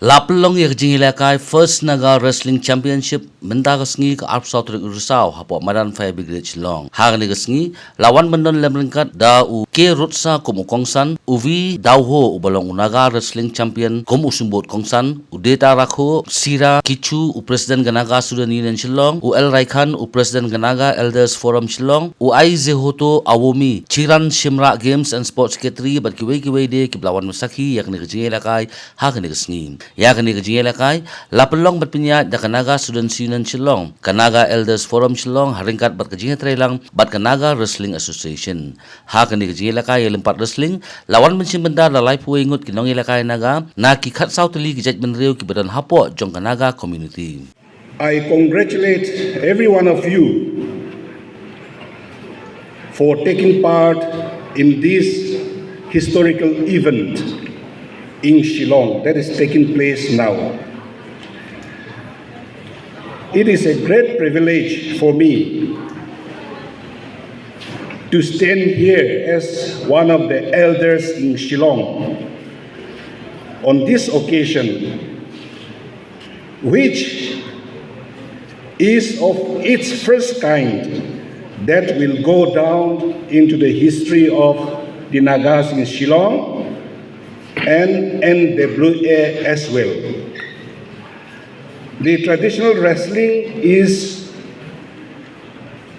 Pynlong yak Jingialehkai First Naga Wrestling Championship mendaga sngi ka arp south rusau hapo madan fai bigre Shillong. Hagani ga sngi lawan bandon lemlengkat da u ke rutsa komu kongsan uvi dauho ubalong Naga Wrestling Champion kom usumbot kongsan u data rakho sira kichu u President Naga Student Union Shillong u El Raikan u President Naga Elders Forum Shillong u Aize Hoto Awomi Chiran Shimra Games and Sports Secretary bat kiwei de kiblawan masaki yak ni Jingialehkai hagani ga sngi yakni ke Jingialehkai Pynlong bat pinya da Naga Students Union Shillong Naga Elders Forum Shillong haringkat bat ke Jingialehkai bat Naga Wrestling Association hakni ke Jingialehkai lempat wrestling lawan mensim benda la live wengut kinong Jingialehkai Naga na ki khat sauteli ki judgment reu ki badan hapo jong Naga community. I congratulate every one of you for taking part in this historical event in Shillong that is taking place now. It is a great privilege for me to stand here as one of the elders in Shillong on this occasion, which is of its first kind that will go down into the history of the Nagas in Shillong and NWA as well. The traditional wrestling is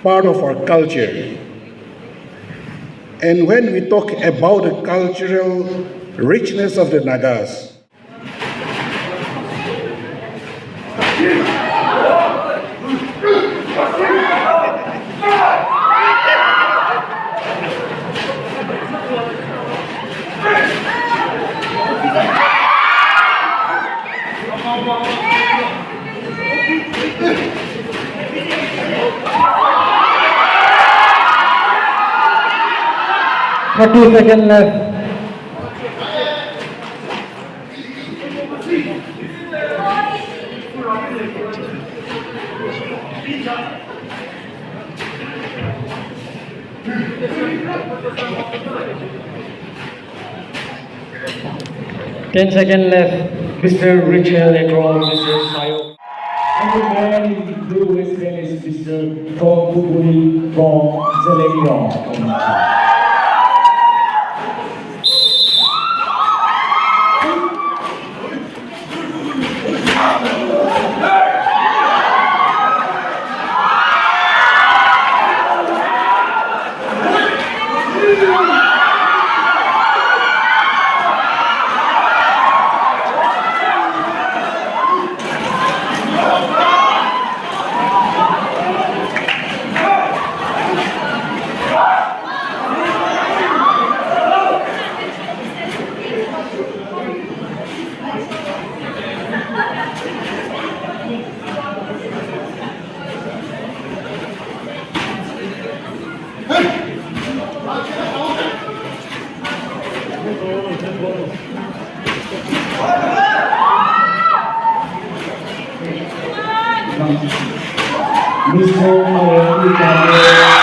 part of our culture. And when we talk about the cultural richness of the Nagas, For 2 seconds left. Ten seconds left. Mr. Jingialehkai, Mr. Sayo. And the man in blue wristband is Mr. Tom Bubuli from Jingialehkai. Mr.